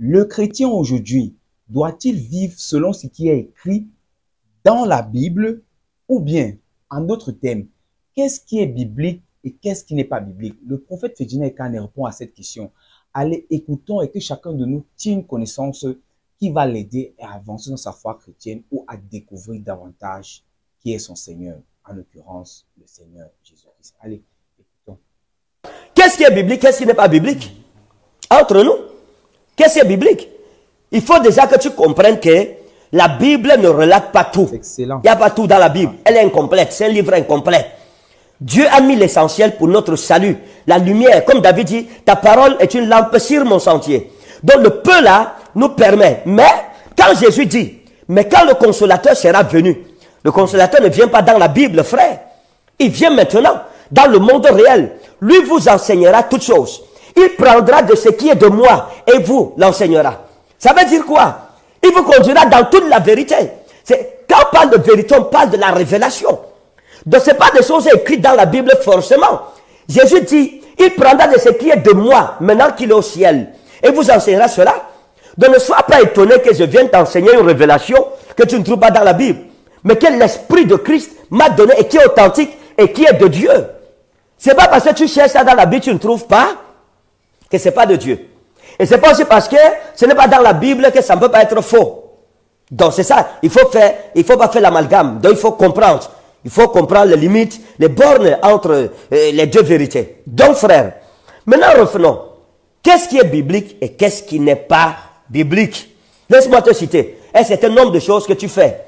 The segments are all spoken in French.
Le chrétien aujourd'hui doit-il vivre selon ce qui est écrit dans la Bible ou bien, en d'autres termes, qu'est-ce qui est biblique et qu'est-ce qui n'est pas biblique? Le prophète Ferdinand Ekane répond à cette question. Allez, écoutons et que chacun de nous tire une connaissance qui va l'aider à avancer dans sa foi chrétienne ou à découvrir davantage qui est son Seigneur, en l'occurrence le Seigneur Jésus-Christ. Allez, écoutons. Qu'est-ce qui est biblique, qu'est-ce qui n'est pas biblique? Entre nous, qu'est-ce qui est biblique? Il faut déjà que tu comprennes que la Bible ne relate pas tout. Excellent. Il n'y a pas tout dans la Bible. Elle est incomplète. C'est un livre incomplet. Dieu a mis l'essentiel pour notre salut. La lumière, comme David dit, ta parole est une lampe sur mon sentier. Donc le peu là nous permet. Mais quand Jésus dit, mais quand le consolateur sera venu, le consolateur ne vient pas dans la Bible, frère. Il vient maintenant dans le monde réel. Lui vous enseignera toutes choses. Il prendra de ce qui est de moi et vous l'enseignera. Ça veut dire quoi? Il vous conduira dans toute la vérité. Quand on parle de vérité, on parle de la révélation. Donc ce n'est pas des choses écrites dans la Bible forcément. Jésus dit, il prendra de ce qui est de moi, maintenant qu'il est au ciel. Et vous enseignera cela. Donc ne sois pas étonné que je vienne t'enseigner une révélation que tu ne trouves pas dans la Bible. Mais que l'Esprit de Christ m'a donné et qui est authentique et qui est de Dieu. Ce n'est pas parce que tu cherches ça dans la Bible, tu ne trouves pas que ce n'est pas de Dieu. Et ce n'est pas aussi parce que ce n'est pas dans la Bible que ça ne peut pas être faux. Donc c'est ça, il faut pas faire l'amalgame. Donc il faut comprendre. Il faut comprendre les limites, les bornes entre les deux vérités. Donc frère, maintenant revenons. Qu'est-ce qui est biblique et qu'est-ce qui n'est pas biblique? Laisse-moi te citer un certain nombre de choses que tu fais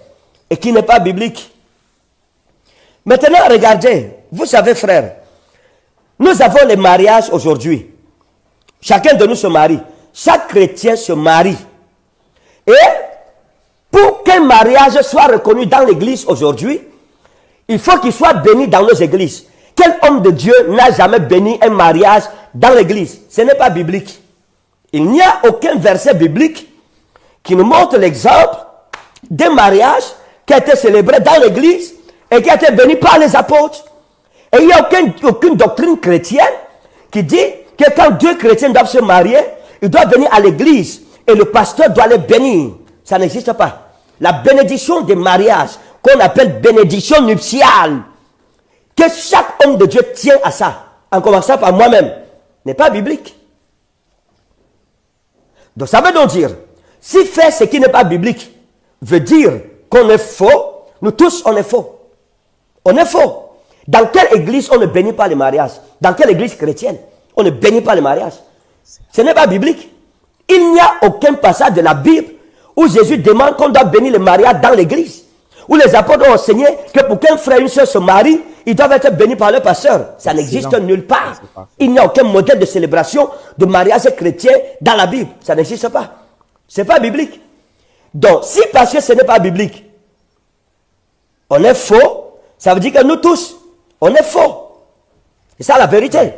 et qui n'est pas biblique. Maintenant regardez, vous savez frère, nous avons les mariages aujourd'hui. Chacun de nous se marie. Chaque chrétien se marie. Et pour qu'un mariage soit reconnu dans l'église aujourd'hui, il faut qu'il soit béni dans nos églises. Quel homme de Dieu n'a jamais béni un mariage dans l'église? Ce n'est pas biblique. Il n'y a aucun verset biblique qui nous montre l'exemple d'un mariage qui a été célébré dans l'église et qui a été béni par les apôtres. Et il n'y a aucune doctrine chrétienne qui dit que quand deux chrétiens doivent se marier, ils doivent venir à l'église et le pasteur doit les bénir. Ça n'existe pas. La bénédiction des mariages, qu'on appelle bénédiction nuptiale, que chaque homme de Dieu tient à ça, en commençant par moi-même, n'est pas biblique. Donc ça veut donc dire, si faire ce qui n'est pas biblique veut dire qu'on est faux, nous tous on est faux. On est faux. Dans quelle église on ne bénit pas les mariages? Dans quelle église chrétienne on ne bénit pas les mariages? Ce n'est pas biblique. Il n'y a aucun passage de la Bible où Jésus demande qu'on doit bénir les mariages dans l'église. Où les apôtres ont enseigné que pour qu'un frère et une soeur se marient, ils doivent être bénis par leur pasteur. Ça n'existe nulle part. Il n'y a aucun modèle de célébration de mariage chrétien dans la Bible. Ça n'existe pas. Ce n'est pas biblique. Donc, si parce que ce n'est pas biblique, on est faux, ça veut dire que nous tous, on est faux. C'est ça la vérité.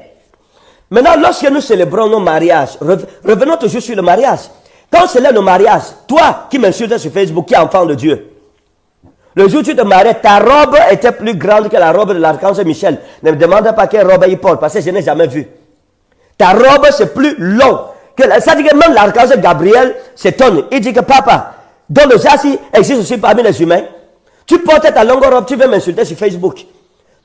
Maintenant, lorsque nous célébrons nos mariages, revenons toujours sur le mariage. Quand on célèbre le mariage, toi qui m'insultes sur Facebook, qui est enfant de Dieu, le jour où tu te mariais, ta robe était plus grande que la robe de l'archange Michel. Ne me demande pas quelle robe il porte, parce que je n'ai jamais vu. Ta robe, c'est plus long. Ça dit que même l'archange Gabriel s'étonne. Il dit que papa, dont le jassi existe aussi parmi les humains, tu portes ta longue robe, tu veux m'insulter sur Facebook.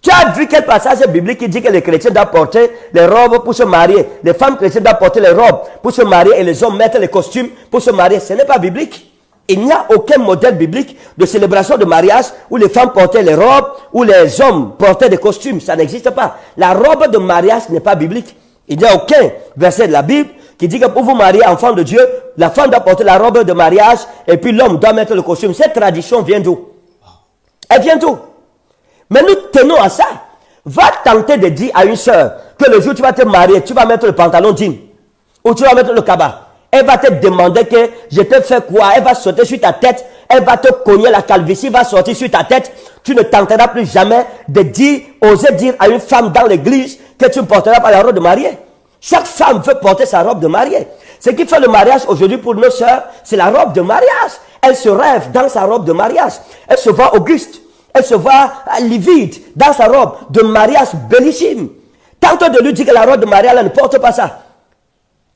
Tu as vu quel passage biblique qui dit que les chrétiens doivent porter les robes pour se marier. Les femmes chrétiennes doivent porter les robes pour se marier et les hommes mettre les costumes pour se marier. Ce n'est pas biblique. Il n'y a aucun modèle biblique de célébration de mariage où les femmes portaient les robes, où les hommes portaient des costumes. Ça n'existe pas. La robe de mariage n'est pas biblique. Il n'y a aucun verset de la Bible qui dit que pour vous marier, enfant de Dieu, la femme doit porter la robe de mariage et puis l'homme doit mettre le costume. Cette tradition vient d'où? Elle vient d'où? Mais nous tenons à ça. Va tenter de dire à une soeur que le jour où tu vas te marier, tu vas mettre le pantalon jean ou tu vas mettre le cabas. Elle va te demander que je te fais quoi? Elle va sauter sur ta tête. Elle va te cogner, la calvitie va sortir sur ta tête. Tu ne tenteras plus jamais de dire, oser dire à une femme dans l'église que tu ne porteras pas la robe de mariée. Chaque femme veut porter sa robe de mariée. Ce qui fait le mariage aujourd'hui pour nos sœurs, c'est la robe de mariage. Elle se rêve dans sa robe de mariage. Elle se voit auguste. Elle se voit livide dans sa robe de mariage bellissime. Tente de lui dire que la robe de mariage, elle ne porte pas ça.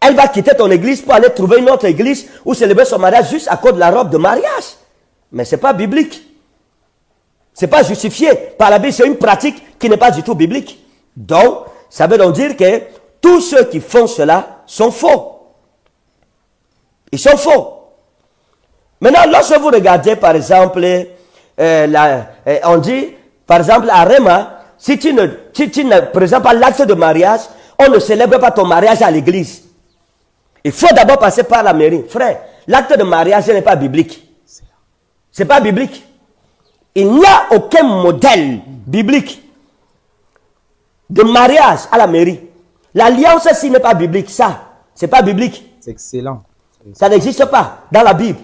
Elle va quitter ton église pour aller trouver une autre église ou célébrer son mariage juste à cause de la robe de mariage. Mais ce n'est pas biblique. Ce n'est pas justifié par la Bible. C'est une pratique qui n'est pas du tout biblique. Donc, ça veut donc dire que tous ceux qui font cela sont faux. Ils sont faux. Maintenant, lorsque vous regardez, par exemple, on dit, par exemple, à Rema, si tu ne présentes pas l'acte de mariage, on ne célèbre pas ton mariage à l'église. Il faut d'abord passer par la mairie. Frère, l'acte de mariage n'est pas biblique. Ce n'est pas biblique. Il n'y a aucun modèle biblique de mariage à la mairie. L'alliance, s'il n'est pas biblique, ça, c'est pas biblique. C'est excellent. Ça n'existe pas dans la Bible.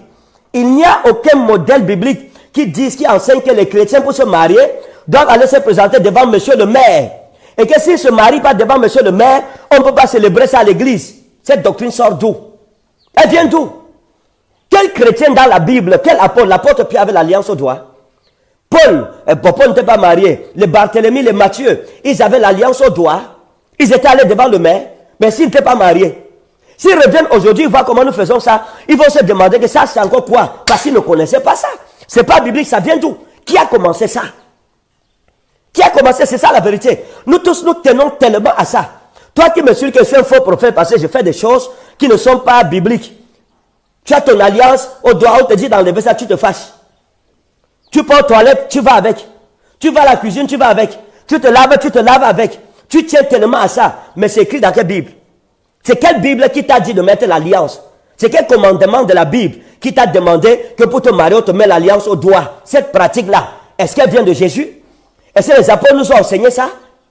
Il n'y a aucun modèle biblique qui enseigne que les chrétiens, pour se marier, doivent aller se présenter devant monsieur le maire. Et que s'ils ne se marient pas devant monsieur le maire, on ne peut pas célébrer ça à l'église. Cette doctrine sort d'où? Elle vient d'où? Quel chrétien dans la Bible, quel apôtre? L'apôtre Pierre avait l'alliance au doigt. Paul n'était pas marié. Les Barthélemy, les Matthieu, ils avaient l'alliance au doigt. Ils étaient allés devant le maire, mais s'ils n'étaient pas mariés. S'ils reviennent aujourd'hui, ils voient comment nous faisons ça. Ils vont se demander que ça, c'est encore quoi? Parce qu'ils ne connaissaient pas ça. Ce n'est pas biblique, ça vient d'où? Qui a commencé ça? Qui a commencé? C'est ça la vérité. Nous tous, nous tenons tellement à ça. Toi qui me suis dit que je suis un faux prophète parce que je fais des choses qui ne sont pas bibliques. Tu as ton alliance au doigt, on te dit d'enlever ça, tu te fâches. Tu pars aux toilettes, tu vas avec. Tu vas à la cuisine, tu vas avec. Tu te laves avec. Tu tiens tellement à ça. Mais c'est écrit dans quelle Bible? C'est quelle Bible qui t'a dit de mettre l'alliance? C'est quel commandement de la Bible qui t'a demandé que pour te marier, on te met l'alliance au doigt? Cette pratique-là, est-ce qu'elle vient de Jésus? Est-ce que les apôtres nous ont enseigné ça?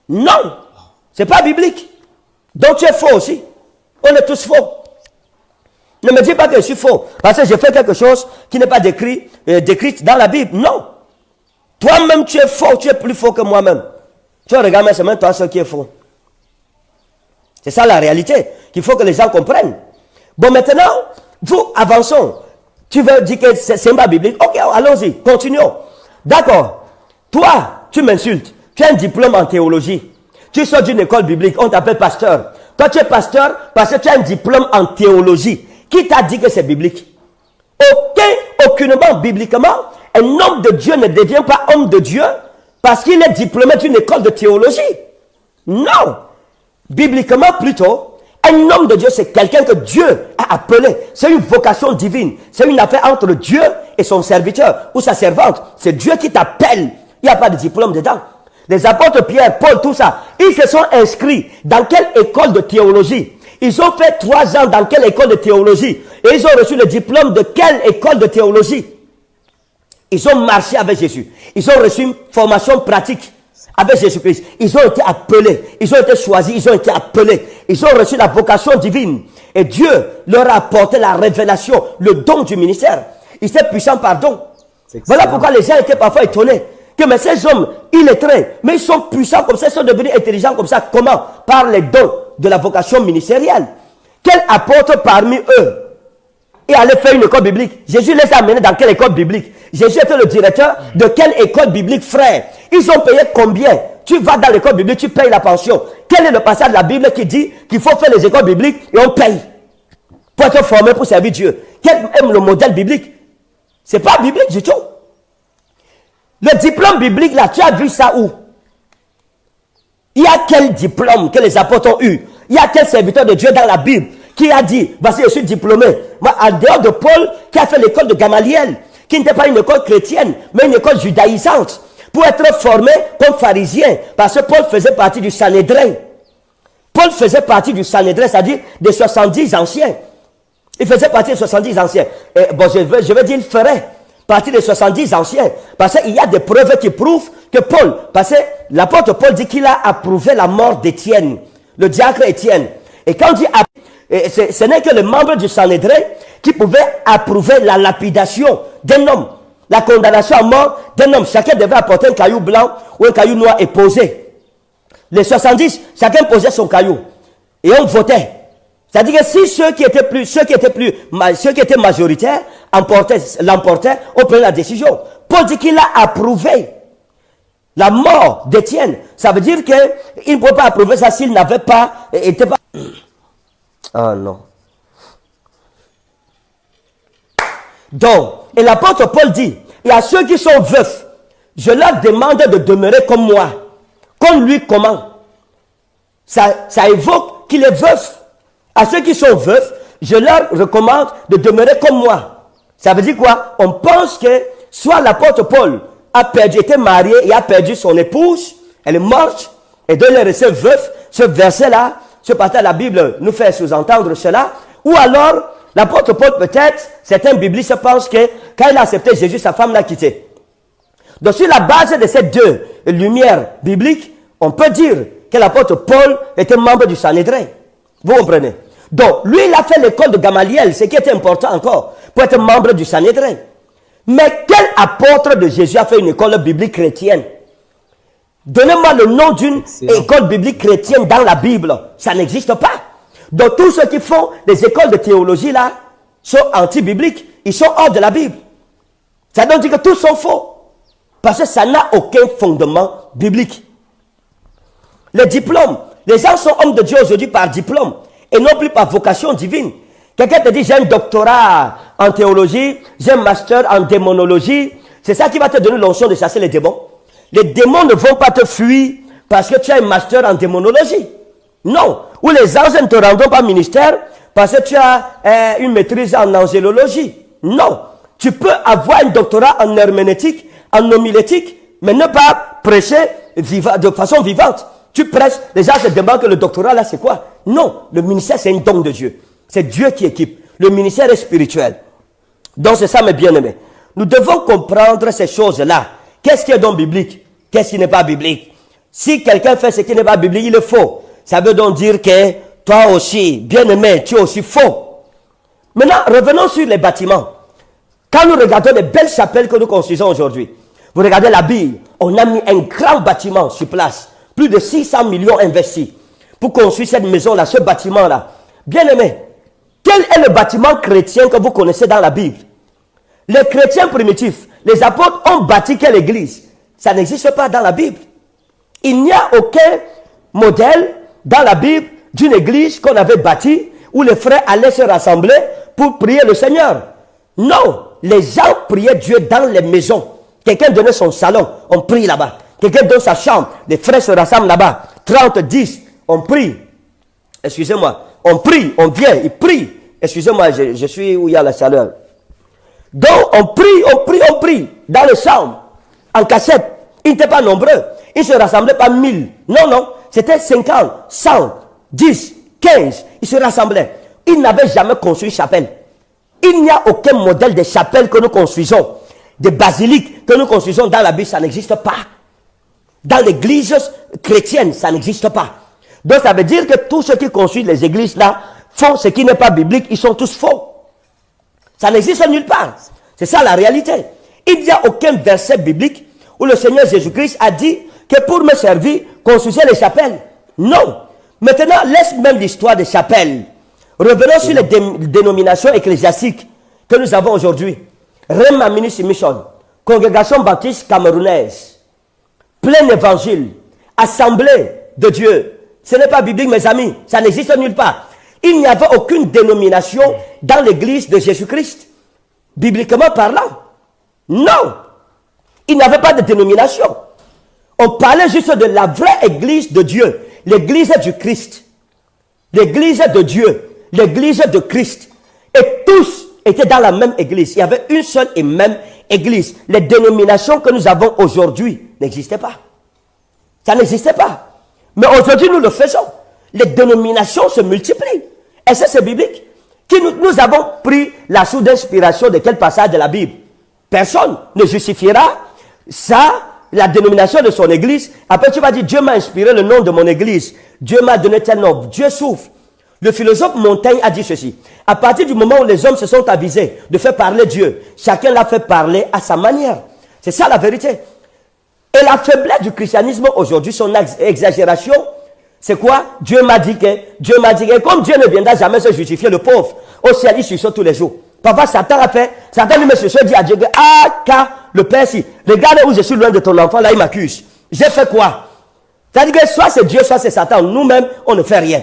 Non! C'est pas biblique. Donc tu es faux aussi. On est tous faux. Ne me dis pas que je suis faux, parce que j'ai fait quelque chose qui n'est pas décrit dans la Bible. Non. Toi-même, tu es faux, tu es plus faux que moi-même. Tu regardes, mais c'est même toi seul qui est faux. C'est ça la réalité, qu'il faut que les gens comprennent. Bon, maintenant, vous, avançons. Tu veux dire que c'est pas biblique? Ok, allons-y, continuons. D'accord. Toi, tu m'insultes. Tu as un diplôme en théologie. Tu sors d'une école biblique, on t'appelle pasteur. Toi, tu es pasteur parce que tu as un diplôme en théologie. Qui t'a dit que c'est biblique? Aucunement, bibliquement, un homme de Dieu ne devient pas homme de Dieu parce qu'il est diplômé d'une école de théologie. Non. Bibliquement, plutôt, un homme de Dieu, c'est quelqu'un que Dieu a appelé. C'est une vocation divine. C'est une affaire entre Dieu et son serviteur ou sa servante. C'est Dieu qui t'appelle. Il n'y a pas de diplôme dedans. Les apôtres Pierre, Paul, tout ça, ils se sont inscrits dans quelle école de théologie? Ils ont fait 3 ans dans quelle école de théologie? Et ils ont reçu le diplôme de quelle école de théologie? Ils ont marché avec Jésus. Ils ont reçu une formation pratique avec Jésus-Christ. Ils ont été appelés. Ils ont été choisis. Ils ont été appelés. Ils ont reçu la vocation divine. Et Dieu leur a apporté la révélation, le don du ministère. Ils étaient puissants par don. Voilà pourquoi les gens étaient parfois étonnés. Que mais ces hommes illettrés, mais ils sont puissants comme ça, ils sont devenus intelligents comme ça. Comment? Par les dons de la vocation ministérielle. Quel apôtre parmi eux est allé faire une école biblique? Jésus les a amenés dans quelle école biblique? Jésus était le directeur de quelle école biblique, frère? Ils ont payé combien? Tu vas dans l'école biblique, tu payes la pension. Quel est le passage de la Bible qui dit qu'il faut faire les écoles bibliques et on paye pour être formé pour servir Dieu? Quel est le modèle biblique? C'est pas biblique du tout. Le diplôme biblique, là, tu as vu ça où? Il y a quel diplôme que les apôtres ont eu? Il y a quel serviteur de Dieu dans la Bible qui a dit, voici, je suis diplômé. Moi, en dehors de Paul, qui a fait l'école de Gamaliel, qui n'était pas une école chrétienne, mais une école judaïsante, pour être formé comme pharisien, parce que Paul faisait partie du Sanhédrin. Paul faisait partie du Sanhédrin, c'est-à-dire des 70 anciens. Il faisait partie des 70 anciens. Et bon, je veux dire, il ferait partie des 70 anciens. Parce qu'il y a des preuves qui prouvent que Paul, parce que l'apôtre Paul dit qu'il a approuvé la mort d'Étienne, le diacre Étienne. Et quand il dit, ce n'est que les membres du Sanhédrin qui pouvaient approuver la lapidation d'un homme, la condamnation à mort d'un homme. Chacun devait apporter un caillou blanc ou un caillou noir et poser. Les 70, chacun posait son caillou. Et on votait. C'est-à-dire que si ceux qui étaient majoritaires l'emportaient, on prenait la décision. Paul dit qu'il a approuvé la mort d'Étienne. Ça veut dire qu'il ne pouvait pas approuver ça s'il n'avait pas été... Ah non. Donc, et l'apôtre Paul dit, et à ceux qui sont veufs, je leur demande de demeurer comme moi. Comme lui, comment? Ça évoque qu'il est veuf. À ceux qui sont veufs, je leur recommande de demeurer comme moi. Ça veut dire quoi? On pense que soit l'apôtre Paul a perdu, était marié et a perdu son épouse, elle est morte, et donc il est resté veuf. Ce verset-là, ce passage de la Bible nous fait sous-entendre cela. Ou alors, l'apôtre Paul peut-être, certains biblistes pensent que quand il a accepté Jésus, sa femme l'a quitté. Donc sur la base de ces deux lumières bibliques, on peut dire que l'apôtre Paul était membre du Sanhédrin. Vous comprenez? Donc, lui, il a fait l'école de Gamaliel, ce qui était important encore, pour être membre du Sanhédrin. Mais quel apôtre de Jésus a fait une école biblique chrétienne? Donnez-moi le nom d'une école biblique chrétienne dans la Bible. Ça n'existe pas. Donc, tous ceux qui font des écoles de théologie, là, sont anti-bibliques. Ils sont hors de la Bible. Ça veut dire que tous sont faux. Parce que ça n'a aucun fondement biblique. Les diplômes. Les gens sont hommes de Dieu aujourd'hui par diplôme et non plus par vocation divine. Quelqu'un te dit, j'ai un doctorat en théologie, j'ai un master en démonologie. C'est ça qui va te donner l'onction de chasser les démons. Les démons ne vont pas te fuir parce que tu as un master en démonologie. Non. Ou les anges ne te rendront pas ministère parce que tu as une maîtrise en angélologie. Non. Tu peux avoir un doctorat en herméneutique, en homilétique, mais ne pas prêcher de façon vivante. Tu prêches, les gens se demandent que le doctorat là c'est quoi? Non, le ministère c'est un don de Dieu. C'est Dieu qui équipe. Le ministère est spirituel. Donc c'est ça mes bien-aimés. Nous devons comprendre ces choses-là. Qu'est-ce qui est donc biblique? Qu'est-ce qui n'est pas biblique? Si quelqu'un fait ce qui n'est pas biblique, il est faux. Ça veut donc dire que toi aussi, bien-aimé, tu es aussi faux. Maintenant, revenons sur les bâtiments. Quand nous regardons les belles chapelles que nous construisons aujourd'hui, vous regardez la Bible, on a mis un grand bâtiment sur place. Plus de 600 millions investis pour construire cette maison-là, ce bâtiment-là. Bien-aimé, quel est le bâtiment chrétien que vous connaissez dans la Bible? Les chrétiens primitifs, les apôtres ont bâti quelle église? Ça n'existe pas dans la Bible. Il n'y a aucun modèle dans la Bible d'une église qu'on avait bâtie où les frères allaient se rassembler pour prier le Seigneur. Non, les gens priaient Dieu dans les maisons. Quelqu'un donnait son salon, on prie là-bas. Quelqu'un donne sa chambre, les frères se rassemblent là-bas. 30, 10, on prie. Excusez-moi, on prie, on vient, ils prient. Excusez-moi, je suis où il y a la chaleur. Donc, on prie dans les chambres, en cachette. Ils n'étaient pas nombreux. Ils ne se rassemblaient pas 1000. Non, non, c'était 50, 100, 10, 15. Ils se rassemblaient. Ils n'avaient jamais construit une chapelle. Il n'y a aucun modèle de chapelle que nous construisons, de basilique que nous construisons dans la Bible, ça n'existe pas. Dans l'église chrétienne, ça n'existe pas. Donc ça veut dire que tous ceux qui construisent les églises là font ce qui n'est pas biblique, ils sont tous faux. Ça n'existe nulle part. C'est ça la réalité. Il n'y a aucun verset biblique où le Seigneur Jésus-Christ a dit que pour me servir, construisez les chapelles. Non. Maintenant, laisse même l'histoire des chapelles. Revenons sur les dénominations ecclésiastiques que nous avons aujourd'hui. Rema Ministry Mission, Congrégation Baptiste Camerounaise, Plein Évangile, Assemblée de Dieu. Ce n'est pas biblique, mes amis. Ça n'existe nulle part. Il n'y avait aucune dénomination dans l'église de Jésus-Christ. Bibliquement parlant. Non. Il n'y avait pas de dénomination. On parlait juste de la vraie église de Dieu. L'église du Christ. L'église de Dieu. L'église de Christ. Et tous étaient dans la même église. Il y avait une seule et même église. Les dénominations que nous avons aujourd'hui n'existaient pas. Ça n'existait pas. Mais aujourd'hui, nous le faisons. Les dénominations se multiplient. Est-ce que c'est biblique? Nous avons pris la source d'inspiration de quel passage de la Bible? Personne ne justifiera ça, la dénomination de son église. Après, tu vas dire, Dieu m'a inspiré le nom de mon église. Dieu m'a donné tel nom. Dieu souffre. Le philosophe Montaigne a dit ceci. À partir du moment où les hommes se sont avisés de faire parler Dieu, chacun l'a fait parler à sa manière. C'est ça la vérité. Et la faiblesse du christianisme aujourd'hui, son exagération, c'est quoi? Dieu m'a dit que, et comme Dieu ne viendra jamais se justifier, le pauvre, au ciel, il suçoit tous les jours. Parfois, Satan a fait, Satan lui met ce dit à Dieu, le Père, si, regarde où je suis loin de ton enfant, là, il m'accuse. J'ai fait quoi? C'est-à-dire que soit c'est Dieu, soit c'est Satan. Nous-mêmes, on ne fait rien.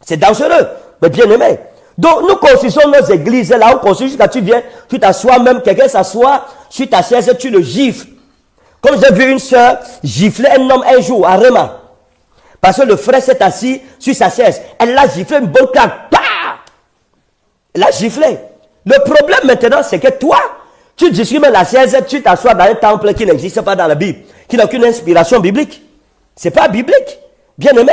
C'est dangereux, mais bien aimé. Donc, nous construisons nos églises là, on construit jusqu'à tu viens, tu t'assois même, quelqu'un s'assoit sur ta chaise, tu le gifles. Comme j'ai vu une soeur gifler un homme un jour à Rema. Parce que le frère s'est assis sur sa chaise. Elle l'a giflé une bonne claque. Bah! Elle l'a giflé. Le problème maintenant, c'est que toi, tu discrimines la chaise, tu t'assois dans un temple qui n'existe pas dans la Bible, qui n'a aucune inspiration biblique. C'est pas biblique, bien aimé.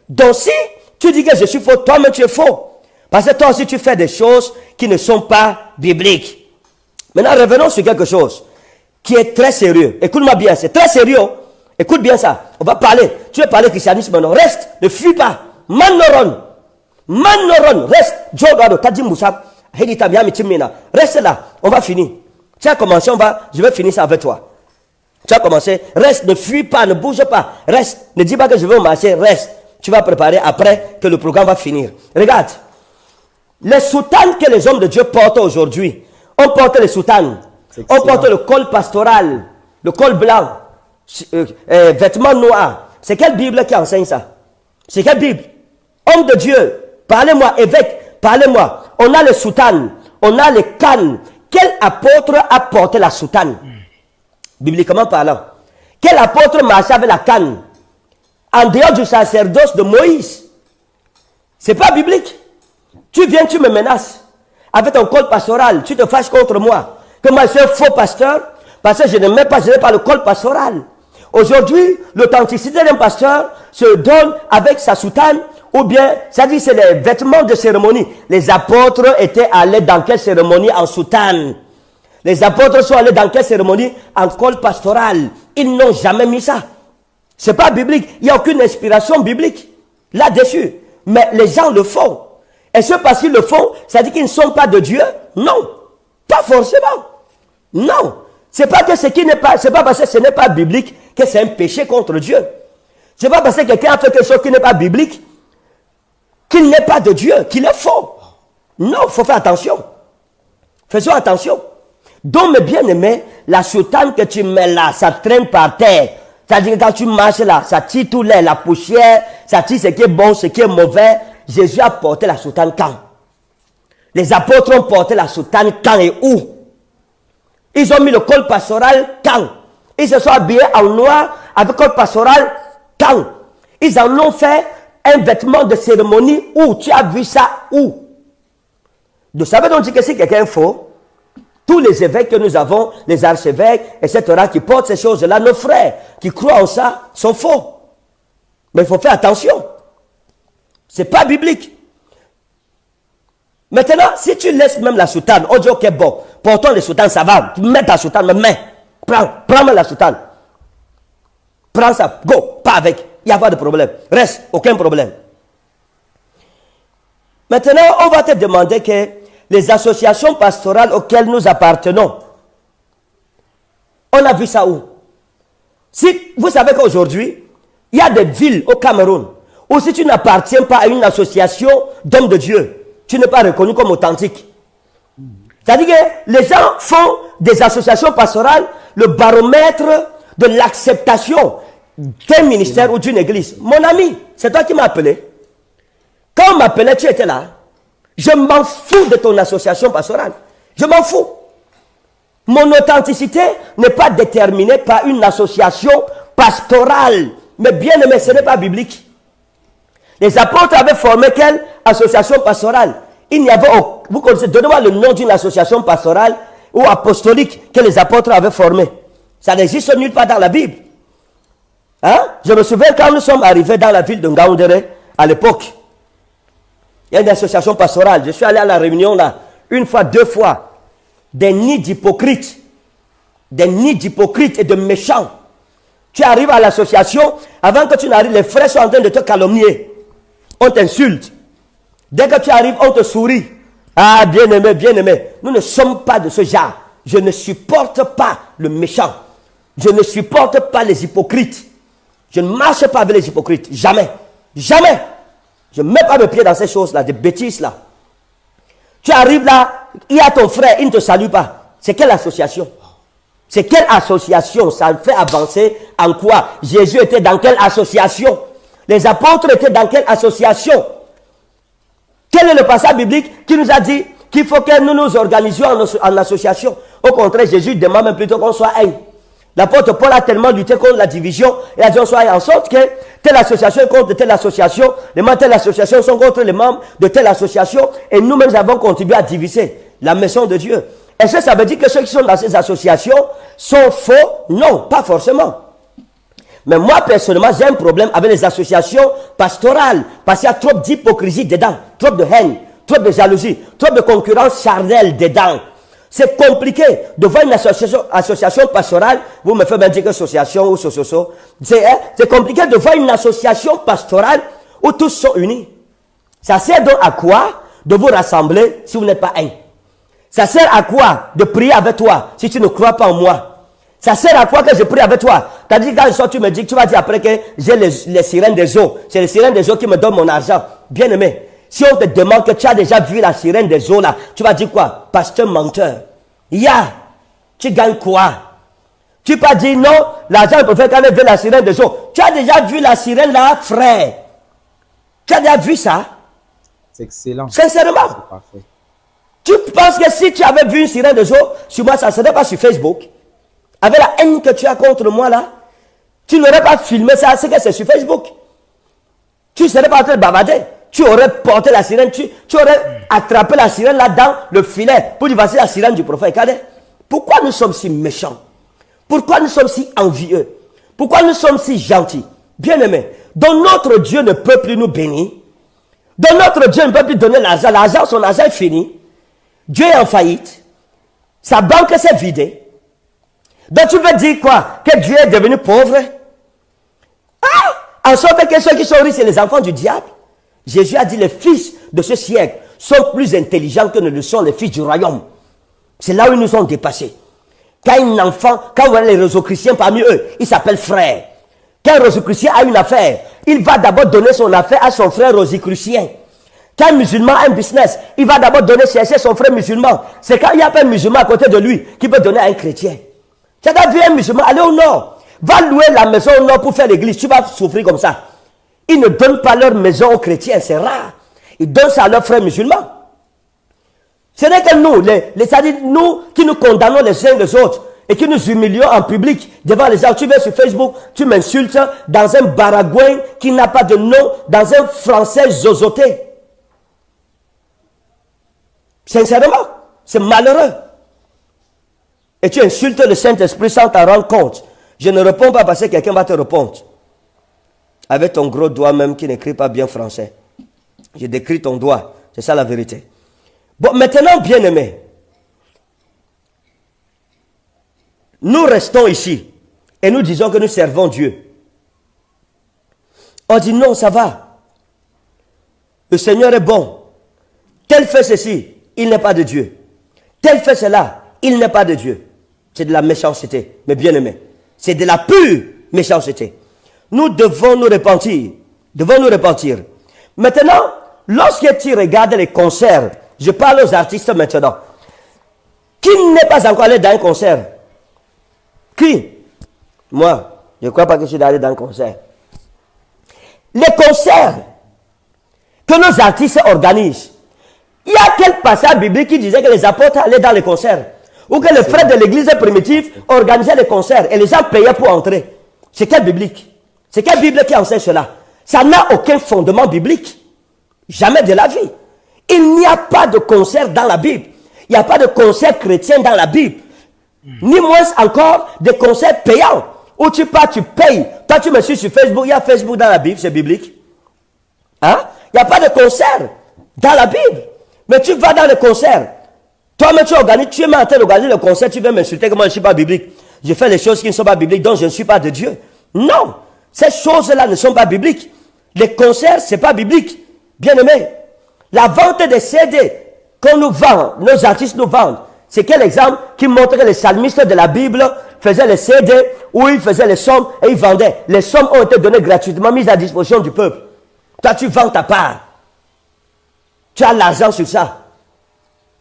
Donc si tu dis que je suis faux, toi-même tu es faux. Parce que toi aussi tu fais des choses qui ne sont pas bibliques. Maintenant revenons sur quelque chose qui est très sérieux. Écoute-moi bien, c'est très sérieux. Écoute bien ça. On va parler. Tu veux parler christianisme maintenant. Reste, ne fuis pas. Manoron. Manoron, reste. Reste là. On va finir. Tu as commencé, je vais finir ça avec toi. Tu as commencé. Reste, ne fuis pas, ne bouge pas. Reste. Ne dis pas que je vais marcher. Reste. Tu vas préparer après que le programme va finir. Regarde. Les soutanes que les hommes de Dieu portent aujourd'hui. On porte les soutanes. On porte le col pastoral. Le col blanc. Vêtements noirs. C'est quelle Bible qui enseigne ça? C'est quelle Bible? Homme de Dieu. Parlez-moi, évêque. Parlez-moi. On a les soutanes. On a les cannes. Quel apôtre a porté la soutane? Bibliquement parlant. Quel apôtre marchait avec la canne? En dehors du sacerdoce de Moïse. C'est pas biblique. Tu viens, tu me menaces. Avec ton col pastoral, tu te fâches contre moi. Que moi je suis un faux pasteur. Parce que je n'ai pas le col pastoral. Aujourd'hui, l'authenticité d'un pasteur se donne avec sa soutane. Ou bien, ça dit c'est les vêtements de cérémonie. Les apôtres étaient allés dans quelle cérémonie? En soutane. Les apôtres sont allés dans quelle cérémonie? En col pastoral. Ils n'ont jamais mis ça. C'est pas biblique. Il n'y a aucune inspiration biblique là-dessus. Mais les gens le font. Et ce parce qu'ils le font, ça dit qu'ils ne sont pas de Dieu? Non. Pas forcément. Non. C'est pas que ce qui n'est pas, c'est pas parce que ce n'est pas biblique que c'est un péché contre Dieu. C'est pas parce que quelqu'un a fait quelque chose qui n'est pas biblique qu'il n'est pas de Dieu, qu'il est faux. Non, il faut faire attention. Faisons attention. Donc, mes bien-aimés, la soutane que tu mets là, ça traîne par terre. C'est-à-dire que quand tu marches là, ça tire tout l'air, la poussière, ça tire ce qui est bon, ce qui est mauvais. Jésus a porté la soutane quand? Les apôtres ont porté la soutane quand et où? Ils ont mis le col pastoral quand? Ils se sont habillés en noir avec le col pastoral quand? Ils en ont fait un vêtement de cérémonie où? Tu as vu ça où? Vous savez donc que si quelqu'un est faux, tous les évêques que nous avons, les archevêques, etc., qui portent ces choses-là, nos frères qui croient en ça, sont faux. Mais il faut faire attention. C'est pas biblique. Maintenant, si tu laisses même la soutane, on dit ok bon, portons les soutanes, ça va. Tu mets ta soutane, mais prends la soutane. Prends ça, go, pas avec. Il n'y a pas de problème. Reste, aucun problème. Maintenant, on va te demander que les associations pastorales auxquelles nous appartenons, on a vu ça où? Si vous savez qu'aujourd'hui, il y a des villes au Cameroun où si tu n'appartiens pas à une association d'hommes de Dieu, tu n'es pas reconnu comme authentique. C'est-à-dire que les gens font des associations pastorales le baromètre de l'acceptation d'un ministère ou d'une église. Mon ami, c'est toi qui m'as appelé. Quand on m'appelait, tu étais là. Je m'en fous de ton association pastorale. Je m'en fous. Mon authenticité n'est pas déterminée par une association pastorale. Mais bien aimé, ce n'est pas biblique. Les apôtres avaient formé quelle association pastorale? Il n'y avait aucun. Vous connaissez, donnez-moi le nom d'une association pastorale ou apostolique que les apôtres avaient formée. Ça n'existe nulle part dans la Bible. Hein? Je me souviens quand nous sommes arrivés dans la ville de Ngaoundéré, à l'époque, il y a une association pastorale. Je suis allé à la réunion là, une fois, deux fois. Des nids d'hypocrites. Des nids d'hypocrites et de méchants. Tu arrives à l'association, avant que tu n'arrives, les frères sont en train de te calomnier. On t'insulte. Dès que tu arrives, on te sourit. Ah, bien-aimé, bien-aimé. Nous ne sommes pas de ce genre. Je ne supporte pas le méchant. Je ne supporte pas les hypocrites. Je ne marche pas avec les hypocrites. Jamais. Jamais. Je ne mets pas mes pieds dans ces choses-là, des bêtises-là. Tu arrives là, il y a ton frère, il ne te salue pas. C'est quelle association? C'est quelle association? Ça fait avancer en quoi? Jésus était dans quelle association? Les apôtres étaient dans quelle association? Quel est le passage biblique qui nous a dit qu'il faut que nous nous organisions en association? Au contraire, Jésus demande même plutôt qu'on soit un. L'apôtre Paul a tellement lutté contre la division et a dit on soit en sorte que telle association est contre telle association, les membres de telle association sont contre les membres de telle association et nous-mêmes avons contribué à diviser la maison de Dieu. Est-ce que ça veut dire que ceux qui sont dans ces associations sont faux? Non, pas forcément. Mais moi, personnellement, j'ai un problème avec les associations pastorales parce qu'il y a trop d'hypocrisie dedans, trop de haine, trop de jalousie, trop de concurrence charnelle dedans. C'est compliqué de voir une association pastorale. Vous me faites bien dire que association ou socio. C'est compliqué de voir une association pastorale où tous sont unis. Ça sert donc à quoi de vous rassembler si vous n'êtes pas un? Ça sert à quoi de prier avec toi si tu ne crois pas en moi? Ça sert à quoi que je prie avec toi? C'est-à-dire quand je sors, tu me dis que tu vas dire après que j'ai les sirènes des eaux. C'est les sirènes des eaux qui me donnent mon argent. Bien aimé. Si on te demande que tu as déjà vu la sirène des eaux là, tu vas dire quoi? Pasteur menteur. Tu gagnes quoi? Tu peux pas dire non, l'argent peut faire quand même la sirène des eaux. Tu as déjà vu la sirène là, frère? Tu as déjà vu ça? C'est excellent. Sincèrement. C'est parfait. Tu penses que si tu avais vu une sirène des eaux, sur moi, ça ne serait pas sur Facebook? Avec la haine que tu as contre moi là, tu n'aurais pas filmé ça, c'est que c'est sur Facebook. Tu ne serais pas en train de bavarder. Tu aurais porté la sirène, tu aurais attrapé la sirène là dans le filet pour dire voici la sirène du prophète. Regardez, pourquoi nous sommes si méchants? Pourquoi nous sommes si envieux? Pourquoi nous sommes si gentils? Bien-aimés, dont notre Dieu ne peut plus nous bénir, dont notre Dieu ne peut plus donner l'argent, son argent est fini, Dieu est en faillite, sa banque s'est vidée. Donc tu veux dire quoi? Que Dieu est devenu pauvre? En sorte que ceux qui sont riches, c'est les enfants du diable. Jésus a dit les fils de ce siècle sont plus intelligents que ne le sont les fils du royaume. C'est là où ils nous ont dépassés. Quand un enfant, quand vous voyez les réseaux-chrétiens parmi eux, ils s'appellent frères. Quand un réseau-chrétien a une affaire, il va d'abord donner son affaire à son frère réseau-chrétien. Quand un musulman a un business, il va d'abord donner chercher son frère musulman. C'est quand il n'y a pas un musulman à côté de lui qui peut donner à un chrétien. Tu as vu un musulman aller au nord, va louer la maison au nord pour faire l'église, tu vas souffrir comme ça. Ils ne donnent pas leur maison aux chrétiens, c'est rare. Ils donnent ça à leurs frères musulmans. Ce n'est que nous, c'est-à-dire nous qui nous condamnons les uns les autres et qui nous humilions en public devant les gens. Tu vas sur Facebook, tu m'insultes dans un baragouin qui n'a pas de nom, dans un français zozoté. Sincèrement, c'est malheureux. Et tu insultes le Saint-Esprit sans t'en rendre compte. Je ne réponds pas parce que quelqu'un va te répondre. Avec ton gros doigt même qui n'écrit pas bien français. Je décris ton doigt. C'est ça la vérité. Bon, maintenant, bien-aimés, nous restons ici et nous disons que nous servons Dieu. On dit non, ça va. Le Seigneur est bon. Tel fait ceci, il n'est pas de Dieu. Tel fait cela, il n'est pas de Dieu. C'est de la méchanceté, mes bien-aimés. C'est de la pure méchanceté. Nous devons nous repentir. Devons nous repentir. Maintenant, lorsque tu regardes les concerts, je parle aux artistes maintenant. Qui n'est pas encore allé dans un concert? Qui? Moi, je ne crois pas que je suis allé dans un concert. Les concerts que nos artistes organisent, il y a quel passage biblique qui disait que les apôtres allaient dans les concerts? Ou que les frères de l'église primitive organisaient les concerts et les gens payaient pour entrer? C'est quelle biblique? C'est quelle Bible qui enseigne cela? Ça n'a aucun fondement biblique. Jamais de la vie. Il n'y a pas de concert dans la Bible. Il n'y a pas de concert chrétien dans la Bible. Ni moins encore de concerts payants. Où tu pars, tu payes. Toi, tu me suis sur Facebook. Il y a Facebook dans la Bible, c'est biblique. Hein? Il n'y a pas de concert dans la Bible. Mais tu vas dans le concert. Toi-même, tu organises, tu es en train d'organiser le concert, tu veux m'insulter que moi je ne suis pas biblique. Je fais les choses qui ne sont pas bibliques, donc je ne suis pas de Dieu. Non, ces choses-là ne sont pas bibliques. Les concerts, ce n'est pas biblique. Bien-aimé, la vente des CD qu'on nous vend, nos artistes nous vendent, c'est quel exemple qui montre que les psalmistes de la Bible faisaient les CD où ils faisaient les sommes et ils vendaient. Les sommes ont été données gratuitement, mises à disposition du peuple. Toi, tu vends ta part. Tu as l'argent sur ça.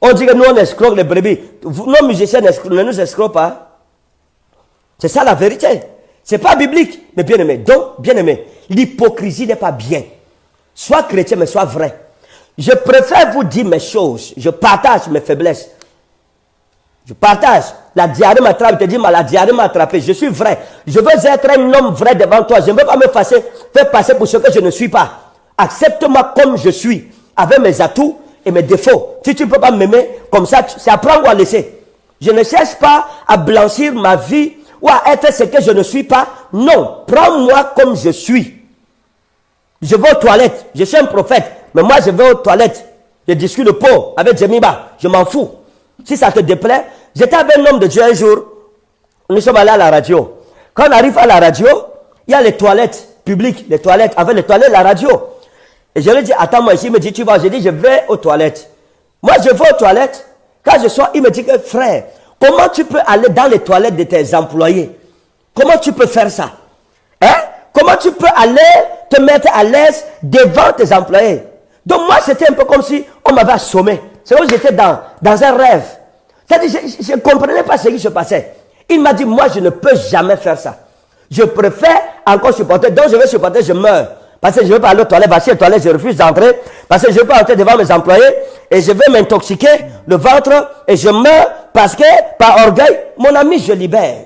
On dit que nous, on escroque les brebis. Nos musiciens ne nous escroquent pas. C'est ça la vérité. Ce n'est pas biblique. Mais bien aimé, donc, bien aimé, l'hypocrisie n'est pas bien. Sois chrétien, mais sois vrai. Je préfère vous dire mes choses. Je partage mes faiblesses. Je partage. La diarrhée m'attrape. Je te dis, la diarrhée m'a attrapé. Je suis vrai. Je veux être un homme vrai devant toi. Je ne veux pas me faire passer pour ce que je ne suis pas. Accepte-moi comme je suis, avec mes atouts et mes défauts. Si tu ne peux pas m'aimer, comme ça, c'est à prendre ou à laisser. Je ne cherche pas à blanchir ma vie ou à être ce que je ne suis pas. Non, prends-moi comme je suis. Je vais aux toilettes. Je suis un prophète. Mais moi, je vais aux toilettes. Je discute le pot avec Jemiba. Je m'en fous. Si ça te déplaît, j'étais avec un homme de Dieu un jour. Nous sommes allés à la radio. Quand on arrive à la radio, il y a les toilettes publiques. Les toilettes, avec les toilettes, la radio. Et je lui dis, attends-moi ici. Il me dit, tu vas. Je dis, je vais aux toilettes. Moi, je vais aux toilettes. Quand je sors, il me dit que, frère, comment tu peux aller dans les toilettes de tes employés? Comment tu peux faire ça? Hein? Comment tu peux aller te mettre à l'aise devant tes employés? Donc moi, c'était un peu comme si on m'avait assommé. C'est comme si j'étais dans un rêve. C'est-à-dire, je ne comprenais pas ce qui se passait. Il m'a dit, moi, je ne peux jamais faire ça. Je préfère encore supporter. Donc, je vais supporter, je meurs. Parce que je ne veux pas aller aux toilettes. Parce que les toilettes, je refuse d'entrer. Parce que je ne veux pas entrer devant mes employés. Et je vais m'intoxiquer le ventre. Et je meurs parce que, par orgueil, mon ami, je libère.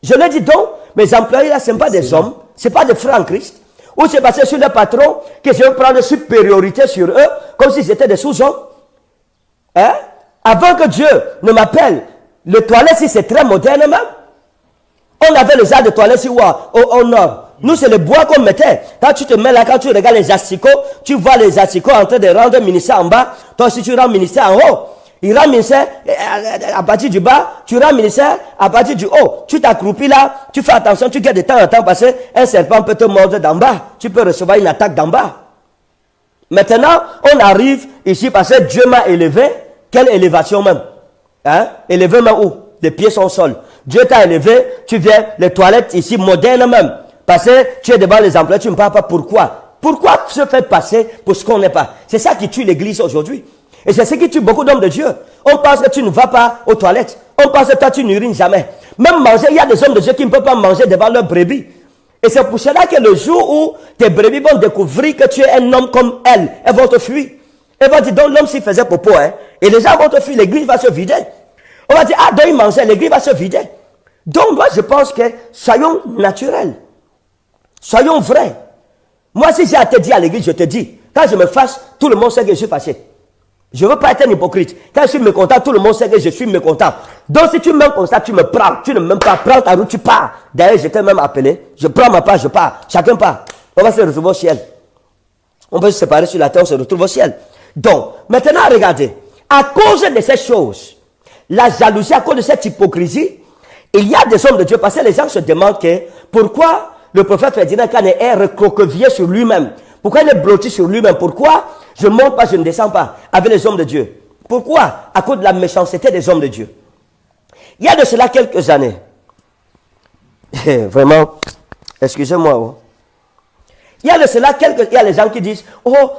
Je lui dis donc, mes employés là, ce ne sont pas des hommes. Ce ne sont pas des frères en Christ. Ou c'est parce que sur le patron que je vais prendre supériorité sur eux, comme si c'était des sous-hommes. Hein? Avant que Dieu ne m'appelle, le toilette, si c'est très moderne même, on avait les arts de toilette au nord. Nous, c'est le bois qu'on mettait. Quand tu te mets là, quand tu regardes les asticots, tu vois les asticots en train de rendre le ministère en bas. Toi, si tu rends le ministère en haut, il rend le ministère à partir du bas, tu rends le ministère à partir du haut. Tu t'accroupis là, tu fais attention, tu gardes de temps en temps parce qu'un serpent peut te mordre d'en bas. Tu peux recevoir une attaque d'en bas. Maintenant, on arrive ici parce que Dieu m'a élevé. Quelle élévation même? Hein? Élevé même où? Les pieds sont au sol. Dieu t'a élevé, tu viens, les toilettes ici, modernes même. Parce que tu es devant les employés, tu ne parles pas pourquoi. Pourquoi se faire passer pour ce qu'on n'est pas? C'est ça qui tue l'église aujourd'hui. Et c'est ce qui tue beaucoup d'hommes de Dieu. On pense que tu ne vas pas aux toilettes. On pense que toi, tu n'urines jamais. Même manger, il y a des hommes de Dieu qui ne peuvent pas manger devant leurs brebis. Et c'est pour cela que le jour où tes brebis vont découvrir que tu es un homme comme elles vont te fuir. Elles vont dire, donc l'homme s'il faisait popo, hein, et les gens vont te fuir, l'église va se vider. On va dire, ah, donc il mangeait, l'église va se vider. Donc moi, je pense que soyons naturels. Soyons vrais. Moi, si j'ai à te dire à l'église, je te dis, quand je me fâche, tout le monde sait que je suis fâché. Je ne veux pas être un hypocrite. Quand je suis mécontent, tout le monde sait que je suis mécontent. Donc si tu m'aimes comme ça, tu me prends. Tu ne m'aimes pas, prends ta route, tu pars. D'ailleurs, je t'ai même appelé. Je prends ma part, je pars. Chacun part. On va se retrouver au ciel. On peut se séparer sur la terre, on se retrouve au ciel. Donc, maintenant, regardez. À cause de ces choses, la jalousie, à cause de cette hypocrisie, il y a des hommes de Dieu. Parce que les gens se demandent que, pourquoi le prophète Ferdinand Kane est recroquevillé sur lui-même? Pourquoi il est blotti sur lui-même? Pourquoi je ne monte pas, je ne descends pas avec les hommes de Dieu? Pourquoi? À cause de la méchanceté des hommes de Dieu. Il y a de cela quelques années. Vraiment, excusez-moi. Oh. Il y a de cela il y a les gens qui disent, oh,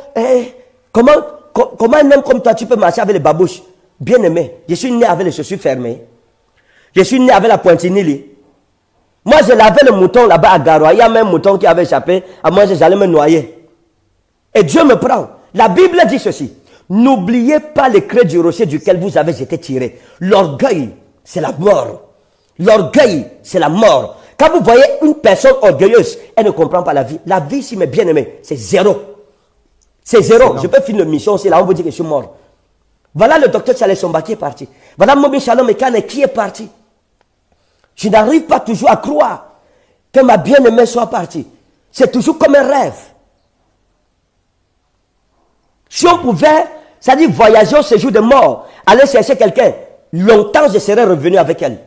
comment un homme comme toi, tu peux marcher avec les babouches? Bien aimé, je suis né avec les chaussures fermées. Je suis né avec la pointinille. Moi, je lavais le mouton là-bas à Garoua. Il y a même un mouton qui avait échappé. À moi, j'allais me noyer. Et Dieu me prend. La Bible dit ceci. N'oubliez pas les crêts du rocher duquel vous avez été tirés. L'orgueil, c'est la mort. L'orgueil, c'est la mort. Quand vous voyez une personne orgueilleuse, elle ne comprend pas la vie. La vie, si mes bien-aimés, c'est zéro. C'est zéro. Je peux finir une mission aussi. Là, on vous dit que je suis mort. Voilà le docteur Charles Somba qui est parti. Voilà Mobi Shalom Ekane qui est parti. Je n'arrive pas toujours à croire que ma bien-aimée soit partie. C'est toujours comme un rêve. Si on pouvait, c'est-à-dire voyager au séjour de mort, aller chercher quelqu'un, longtemps je serais revenu avec elle.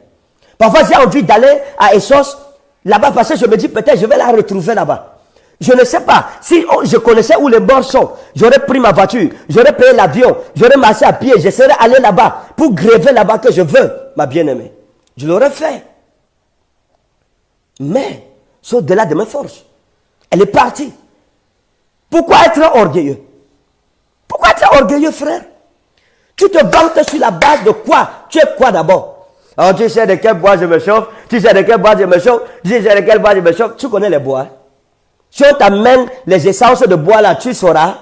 Parfois j'ai envie d'aller à Essos, là-bas, parce que je me dis peut-être je vais la retrouver là-bas. Je ne sais pas. Si je connaissais où les morts sont, j'aurais pris ma voiture, j'aurais payé l'avion, j'aurais marché à pied, je serais allé là-bas pour gréver là-bas que je veux, ma bien-aimée. Je l'aurais fait. Mais, c'est au-delà de mes forces. Elle est partie. Pourquoi être orgueilleux? Pourquoi être orgueilleux, frère? Tu te vantes sur la base de quoi? Tu es quoi d'abord? Alors, tu sais de quel bois je me chauffe, tu sais de quel bois je me chauffe, tu sais de quel bois je me chauffe. Tu connais les bois. Si on t'amène les essences de bois là, tu sauras.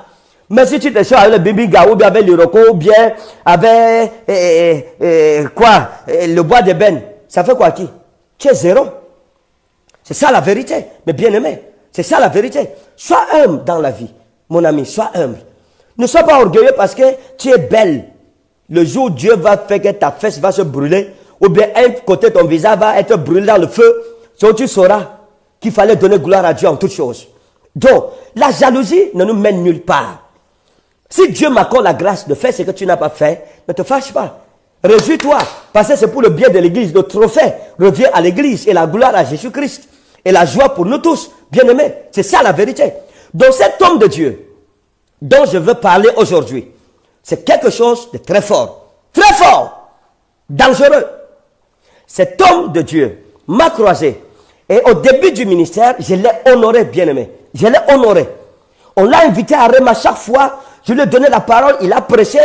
Mais si tu te sors avec le bibiga ou bien avec le rocco ou bien avec le bois d'ébène, ça fait quoi qui? Tu es zéro. C'est ça la vérité, mes bien-aimés. C'est ça la vérité. Sois humble dans la vie, mon ami, sois humble. Ne sois pas orgueilleux parce que tu es belle. Le jour où Dieu va faire que ta fesse va se brûler, ou bien un côté de ton visage va être brûlé dans le feu, c'est où tu sauras qu'il fallait donner gloire à Dieu en toutes choses. Donc, la jalousie ne nous mène nulle part. Si Dieu m'accorde la grâce de faire ce que tu n'as pas fait, ne te fâche pas. Réjouis-toi, parce que c'est pour le bien de l'Église. Le trophée revient à l'Église et la gloire à Jésus-Christ. Et la joie pour nous tous, bien-aimés. C'est ça la vérité. Donc cet homme de Dieu, dont je veux parler aujourd'hui, c'est quelque chose de très fort, dangereux. Cet homme de Dieu m'a croisé. Et au début du ministère, je l'ai honoré, bien-aimé. Je l'ai honoré. On l'a invité à Réma chaque fois. Je lui ai donné la parole, il a prêché.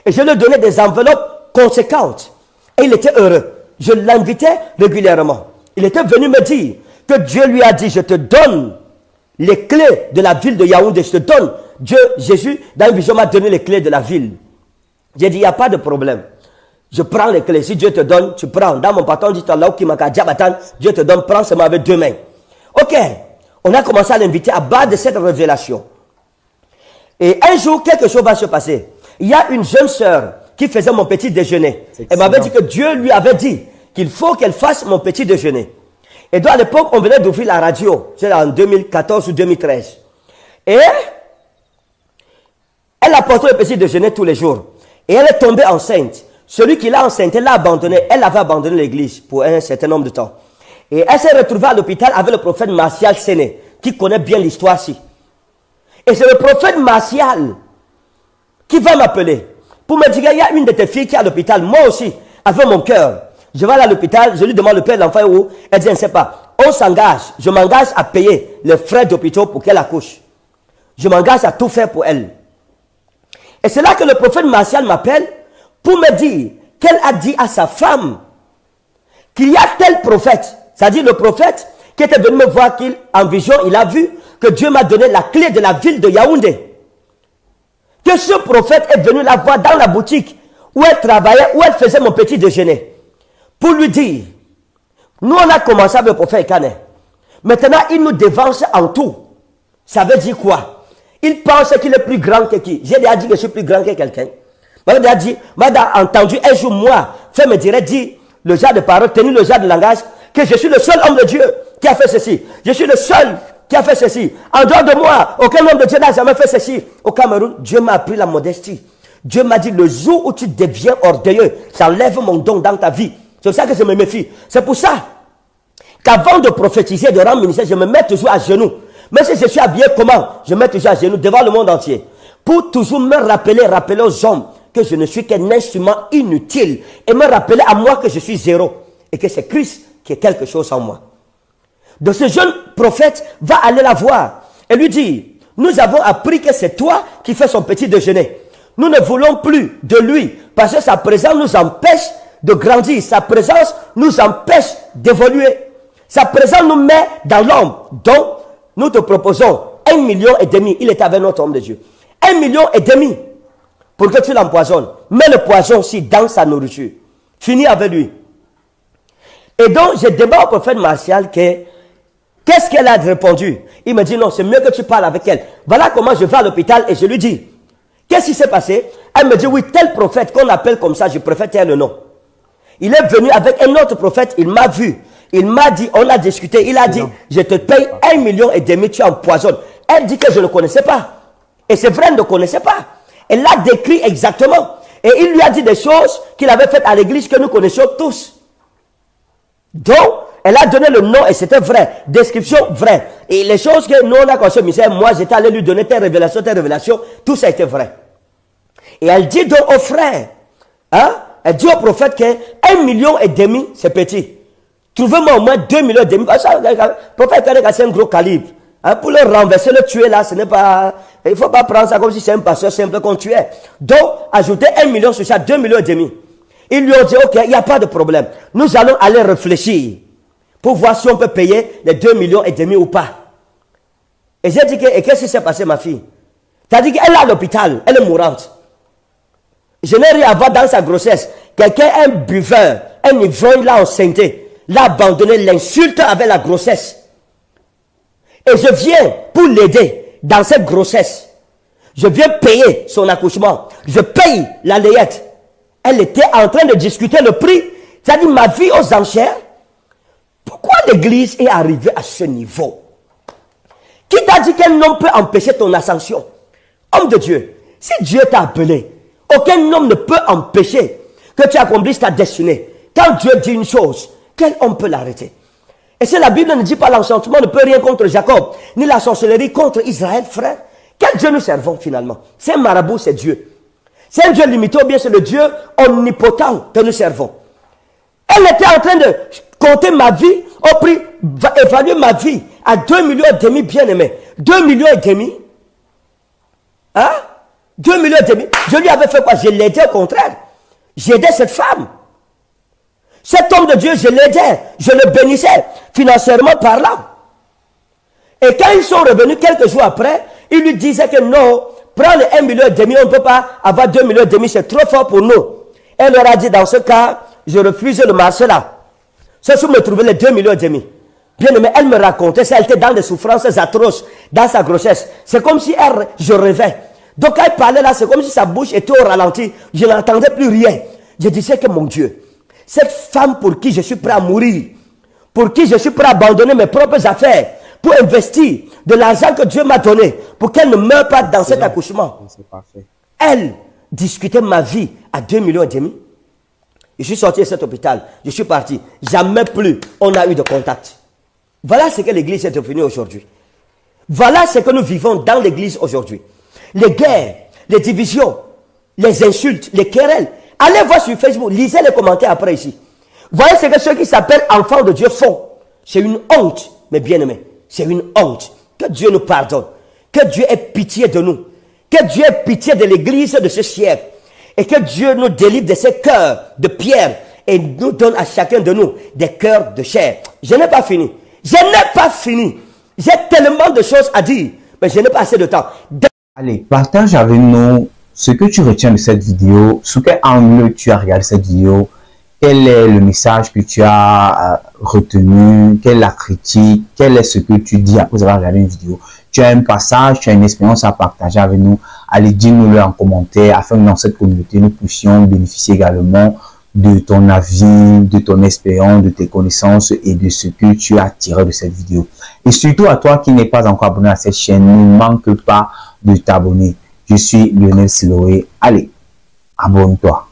Et je lui ai donné des enveloppes conséquentes. Et il était heureux. Je l'invitais régulièrement. Il était venu me dire que Dieu lui a dit, je te donne les clés de la ville de Yaoundé. Je te donne. Dieu, Jésus, dans une vision, m'a donné les clés de la ville. J'ai dit, il n'y a pas de problème. Je prends les clés. Si Dieu te donne, tu prends. Dans mon patron dit, Dieu te donne, prends seulement avec 2 mains. Ok. On a commencé à l'inviter à bas de cette révélation. Et un jour, quelque chose va se passer. Il y a une jeune sœur qui faisait mon petit déjeuner. Elle m'avait dit que Dieu lui avait dit qu'il faut qu'elle fasse mon petit déjeuner. Et donc à l'époque, on venait d'ouvrir la radio. C'est en 2014 ou 2013. Et elle apportait le petit déjeuner tous les jours. Et elle est tombée enceinte. Celui qui l'a enceinte, elle l'a abandonné. Elle avait abandonné l'église pour un certain nombre de temps. Et elle s'est retrouvée à l'hôpital avec le prophète Martial Séné, qui connaît bien l'histoire-ci. Et c'est le prophète Martial qui va m'appeler pour me dire, il y a une de tes filles qui est à l'hôpital, moi aussi, avec mon cœur. Je vais aller à l'hôpital, je lui demande le père de l'enfant est où? Elle dit, je ne sais pas. On s'engage, je m'engage à payer les frais d'hôpital pour qu'elle accouche. Je m'engage à tout faire pour elle. Et c'est là que le prophète Martial m'appelle pour me dire qu'elle a dit à sa femme qu'il y a tel prophète, c'est-à-dire le prophète qui était venu me voir en vision, il a vu que Dieu m'a donné la clé de la ville de Yaoundé. Que ce prophète est venu la voir dans la boutique où elle travaillait, où elle faisait mon petit déjeuner. Pour lui dire, nous on a commencé avec le prophète Kane. Maintenant il nous dévance en tout. Ça veut dire quoi? Il pense qu'il est plus grand que qui? J'ai déjà dit que je suis plus grand que quelqu'un. Madame a entendu un jour moi, fait me dire, dit le genre de parole, tenu le genre de langage, que je suis le seul homme de Dieu qui a fait ceci. Je suis le seul qui a fait ceci. En dehors de moi, aucun homme de Dieu n'a jamais fait ceci. Au Cameroun, Dieu m'a appris la modestie. Dieu m'a dit, le jour où tu deviens orgueilleux, j'enlève mon don dans ta vie. C'est pour ça que je me méfie. C'est pour ça qu'avant de prophétiser, de rendre ministère, je me mets toujours à genoux. Même si je suis habillé comment, je me mets toujours à genoux devant le monde entier. Pour toujours me rappeler aux hommes que je ne suis qu'un instrument inutile. Et me rappeler à moi que je suis zéro. Et que c'est Christ qui est quelque chose en moi. Donc ce jeune prophète va aller la voir et lui dire, nous avons appris que c'est toi qui fais son petit déjeuner. Nous ne voulons plus de lui parce que sa présence nous empêche de grandir. Sa présence nous empêche d'évoluer. Sa présence nous met dans l'ombre. Donc, nous te proposons 1,5 million. Il est avec notre homme de Dieu. 1,5 million pour que tu l'empoisonnes. Mets le poison aussi dans sa nourriture. Finis avec lui. Et donc, je demande au prophète Martial qu'est-ce qu'elle a répondu. Il me dit non, c'est mieux que tu parles avec elle. Voilà comment je vais à l'hôpital et je lui dis, qu'est-ce qui s'est passé? Elle me dit, oui, tel prophète qu'on appelle comme ça, je préfère taire le nom. Il est venu avec un autre prophète, il m'a vu. Il m'a dit, on a discuté, il a dit, je te paye 1,5 million, tu empoisonnes. Elle dit que je ne le connaissais pas. Et c'est vrai, elle ne le connaissait pas. Elle l'a décrit exactement. Et il lui a dit des choses qu'il avait faites à l'église que nous connaissions tous. Donc, elle a donné le nom et c'était vrai. Description vraie. Et les choses que nous on a conçues, moi j'étais allé lui donner telle révélation, tout ça était vrai. Et elle dit donc au frère, hein, elle dit au prophète que 1,5 million, c'est petit. Trouvez-moi au moins 2,5 millions. Le prophète c'est un gros calibre. Hein, pour le renverser, le tuer là, ce n'est pas... Il ne faut pas prendre ça comme si c'est un pasteur simple qu'on tuait. Donc, ajouter 1 million sur ça, 2,5 millions. Ils lui ont dit, ok, il n'y a pas de problème. Nous allons aller réfléchir pour voir si on peut payer les 2,5 millions ou pas. Et j'ai dit, et qu'est-ce qui s'est passé, ma fille? C'est-à-dire qu'elle est à l'hôpital, elle est mourante. Je n'ai rien à voir dans sa grossesse. Quelqu'un, un buveur, un ivrogne l'a enceinté, l'a abandonné, l'insulte avec la grossesse. Et je viens pour l'aider dans cette grossesse. Je viens payer son accouchement. Je paye la layette. Elle était en train de discuter le prix. C'est-à-dire ma vie aux enchères. Pourquoi l'église est arrivée à ce niveau? Qui t'a dit qu'un homme peut empêcher ton ascension? Homme de Dieu, si Dieu t'a appelé, aucun homme ne peut empêcher que tu accomplisses ta destinée. Quand Dieu dit une chose, quel homme peut l'arrêter? Et si la Bible ne dit pas l'enchantement ne peut rien contre Jacob, ni la sorcellerie contre Israël, frère, quel Dieu nous servons finalement? C'est un marabout, c'est Dieu. C'est un Dieu limité ou bien c'est le Dieu omnipotent que nous servons. Elle était en train de compter ma vie au prix, évaluer ma vie à 2,5 millions bien aimé. 2,5 millions. Hein? 2,5 millions. Je lui avais fait quoi? Je l'aidais au contraire. J'aidais cette femme. Cet homme de Dieu, je l'aidais. Je le bénissais financièrement parlant. Et quand ils sont revenus quelques jours après, ils lui disaient que non, prends les 1,5 million, on ne peut pas avoir 2,5 millions, c'est trop fort pour nous. Elle leur a dit, dans ce cas, je refuse le marché là. C'est si vous me trouvez les 2,5 millions. Bien aimé, elle me racontait ça, elle était dans des souffrances atroces, dans sa grossesse. C'est comme si je rêvais. Donc quand elle parlait là, c'est comme si sa bouche était au ralenti. Je n'entendais plus rien. Je disais que mon Dieu, cette femme pour qui je suis prêt à mourir, pour qui je suis prêt à abandonner mes propres affaires, pour investir de l'argent que Dieu m'a donné, pour qu'elle ne meure pas dans cet accouchement. C'est parfait. Elle discutait ma vie à 2,5 millions. Je suis sorti de cet hôpital, je suis parti. Jamais plus on a eu de contact. Voilà ce que l'église est devenue aujourd'hui. Voilà ce que nous vivons dans l'église aujourd'hui. Les guerres, les divisions, les insultes, les querelles. Allez voir sur Facebook, lisez les commentaires après ici. Voyez ce que ceux qui s'appellent enfants de Dieu font. C'est une honte, mes bien-aimés. C'est une honte. Que Dieu nous pardonne. Que Dieu ait pitié de nous. Que Dieu ait pitié de l'église de ce siècle. Et que Dieu nous délivre de ces cœurs de pierre. Et nous donne à chacun de nous des cœurs de chair. Je n'ai pas fini. Je n'ai pas fini. J'ai tellement de choses à dire. Mais je n'ai pas assez de temps. Allez, partage avec nous ce que tu retiens de cette vidéo. Sous quel angle tu as regardé cette vidéo? Quel est le message que tu as retenu? Quelle est la critique? Quel est ce que tu dis après avoir regardé une vidéo? Tu as un passage, tu as une expérience à partager avec nous. Allez, dis-nous-le en commentaire afin que dans cette communauté, nous puissions bénéficier également de ton avis, de ton expérience, de tes connaissances et de ce que tu as tiré de cette vidéo. Et surtout à toi qui n'es pas encore abonné à cette chaîne, ne manque pas de t'abonner. Je suis Lionel Siloé. Allez, abonne-toi.